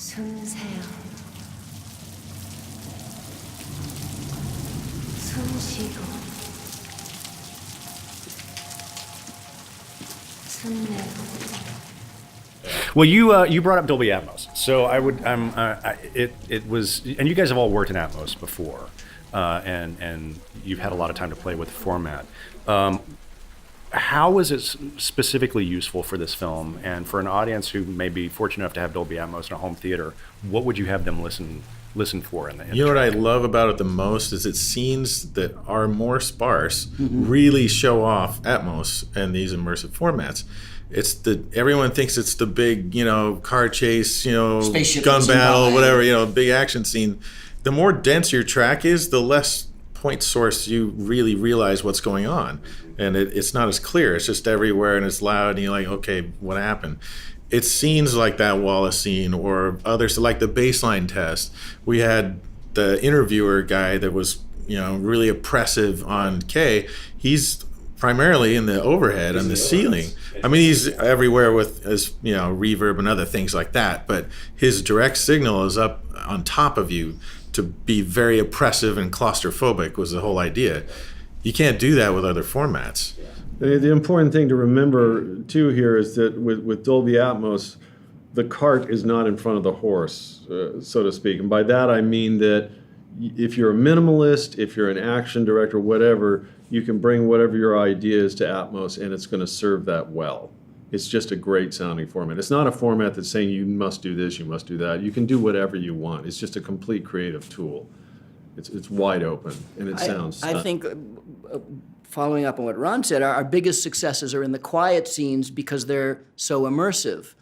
숨세요. 숨쉬고 숨내고. Well, you brought up Dolby Atmos, so I would it was, and you guys have all worked in Atmos before, and you've had a lot of time to play with the format. How is it specifically useful for this film, and for an audience who may be fortunate enough to have Dolby Atmos in a home theater? What would you have them listen for in the? You know what I love about it the most is it's scenes that are more sparse really show off Atmos and these immersive formats. It's everyone thinks it's the big, car chase, Spaceship gun battle, by. whatever, big action scene. The more dense your track is, the less point source you really realize what's going on. And it's not as clear. It's just everywhere and it's loud and you're like, okay, what happened? It's scenes like that Wallace scene or others like the baseline test. We had the interviewer guy that was, really oppressive on Kay. He's primarily in the overhead on the ceiling. I mean, he's everywhere with his, reverb and other things like that, but his direct signal is up on top of you to be very oppressive and claustrophobic was the whole idea. You can't do that with other formats. The important thing to remember too here is that with Dolby Atmos, the cart is not in front of the horse, so to speak. And by that I mean that if you're a minimalist, if you're an action director, whatever, you can bring whatever your idea is to Atmos and it's going to serve that well. It's just a great sounding format. It's not a format that's saying you must do this, you must do that. You can do whatever you want. It's just a complete creative tool. It's wide open and it sounds. I think, following up on what Ron said, our biggest successes are in the quiet scenes because they're so immersive.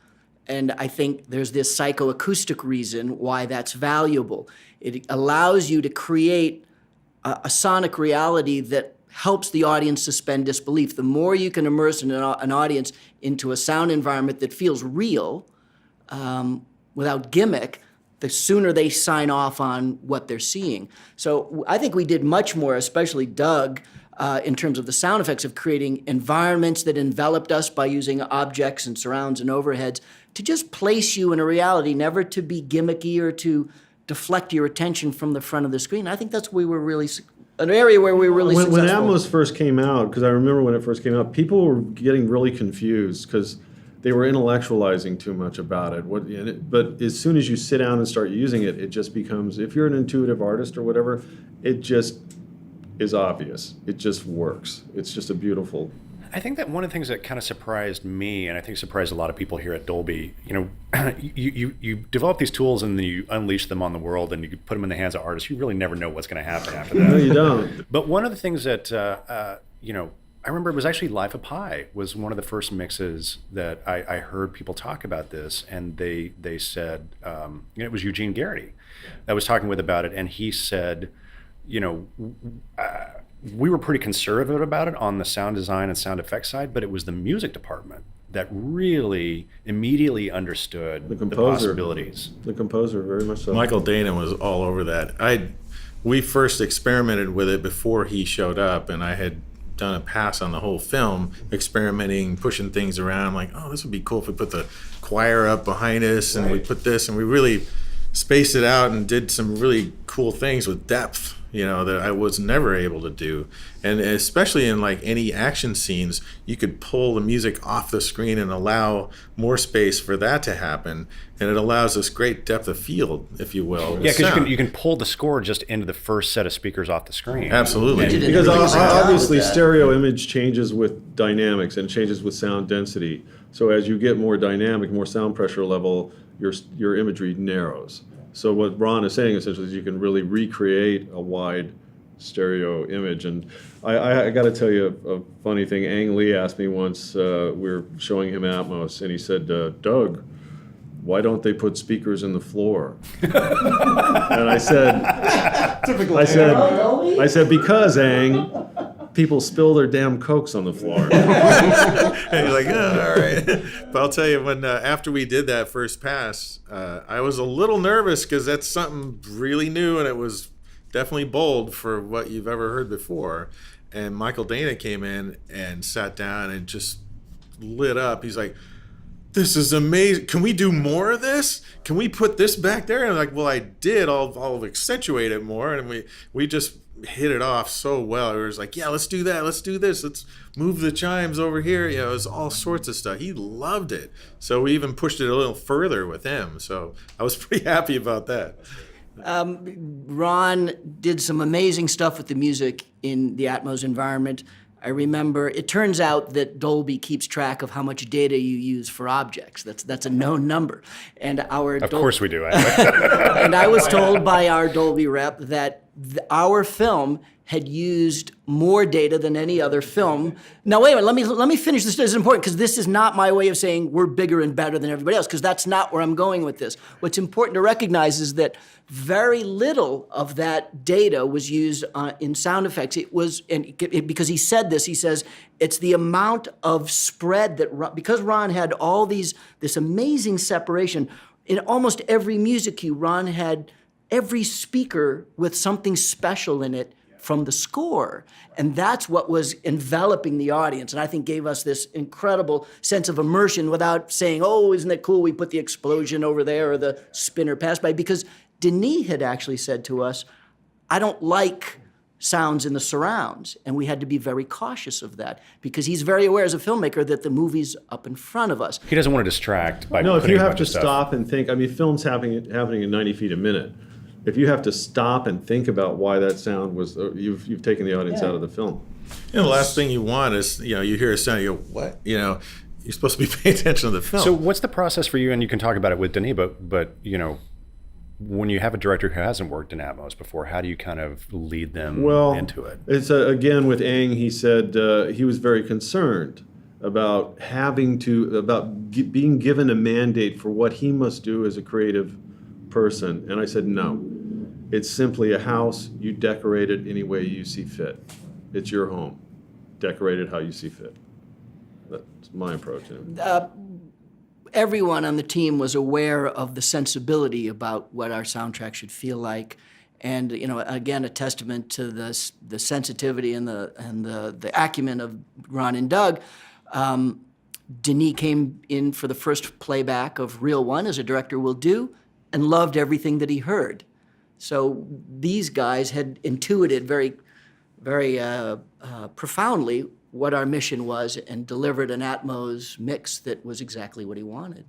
And I think there's this psychoacoustic reason why that's valuable. It allows you to create a sonic reality that helps the audience suspend disbelief. The more you can immerse an audience into a sound environment that feels real, without gimmick, the sooner they sign off on what they're seeing. So I think we did much more, especially Doug, in terms of the sound effects of creating environments that enveloped us by using objects and surrounds and overheads to just place you in a reality, never to be gimmicky or to deflect your attention from the front of the screen. I think that's where we were really, an area where we were really when successful. Atmos first came out, because I remember when it first came out, people were getting really confused because they were intellectualizing too much about it. But as soon as you sit down and start using it, it just becomes, if you're an intuitive artist or whatever, it just is obvious. It just works. It's just a beautiful. I think that one of the things that kind of surprised me, and I think surprised a lot of people here at Dolby, you develop these tools and then you unleash them on the world and you put them in the hands of artists. You really never know what's going to happen after that. No, you don't. But one of the things that, I remember it was actually Life of Pi was one of the first mixes that I heard people talk about this, and they said, it was Eugene Garrity that was talking with about it, and he said, we were pretty conservative about it on the sound design and sound effects side, but it was the music department that really immediately understood the possibilities. The composer, very much so. Michael Dana was all over that. We first experimented with it before he showed up, and I had done a pass on the whole film, experimenting, pushing things around. I'm like, oh, this would be cool if we put the choir up behind us, and we put this, and we really spaced it out and did some really cool things with depth, that I was never able to do. And especially in like any action scenes, you could pull the music off the screen and allow more space for that to happen. And it allows this great depth of field, if you will. Yeah, because you can pull the score just into the first set of speakers off the screen. Absolutely. Because obviously stereo image changes with dynamics and changes with sound density. So as you get more dynamic, more sound pressure level, your imagery narrows. So what Ron is saying essentially is you can really recreate a wide stereo image. And I got to tell you a funny thing. Ang Lee asked me once, we were showing him Atmos, and he said, Doug, why don't they put speakers in the floor? And I said, because, Ang, people spill their damn Cokes on the floor. And you're like, oh, all right. But I'll tell you, when after we did that first pass, I was a little nervous because that's something really new and it was definitely bold for what you've ever heard before. And Michael Dana came in and sat down and just lit up. He's like, this is amazing. Can we do more of this? Can we put this back there? And I'm like, well, I did. I'll accentuate it more. And we just hit it off so well. It was like, yeah, let's do that. Let's do this. Let's move the chimes over here. You know, it was all sorts of stuff. He loved it. So we even pushed it a little further with him. So I was pretty happy about that. Ron did some amazing stuff with the music in the Atmos environment. I remember, it turns out that Dolby keeps track of how much data you use for objects. That's a known number. And Of course we do. and I was told by our Dolby rep that our film had used more data than any other film. Now, wait a minute, let me finish this. This is important because this is not my way of saying we're bigger and better than everybody else, because that's not where I'm going with this. What's important to recognize is that very little of that data was used in sound effects. It was, because he said this, he says, it's the amount of spread that, because Ron had all this amazing separation, in almost every music cue, Ron had every speaker with something special in it from the score. And that's what was enveloping the audience, and I think gave us this incredible sense of immersion without saying, oh, isn't it cool we put the explosion over there or the spinner passed by? Because Denis had actually said to us, I don't like sounds in the surrounds. And we had to be very cautious of that because he's very aware as a filmmaker that the movie's up in front of us. He doesn't want to distract by No, if putting you a have bunch to of stuff. stop and think, I mean, film's happening at 90 feet a minute. If you have to stop and think about why that sound was, you've taken the audience out of the film. You know, the last thing you want is, you know, you hear a sound, you go, what? You know, you're supposed to be paying attention to the film. So what's the process for you? And you can talk about it with Denis, but you know, when you have a director who hasn't worked in Atmos before, how do you kind of lead them into it? It's again with Aang. He said he was very concerned about being given a mandate for what he must do as a creative person. And I said, no, it's simply a house. You decorate it any way you see fit. It's your home. Decorate it how you see fit. That's my approach. Everyone on the team was aware of the sensibility about what our soundtrack should feel like. And, you know, again, a testament to the sensitivity and the acumen of Ron and Doug. Denis came in for the first playback of Reel 1, as a director will do, and loved everything that he heard. So these guys had intuited very, very profoundly what our mission was and delivered an Atmos mix that was exactly what he wanted.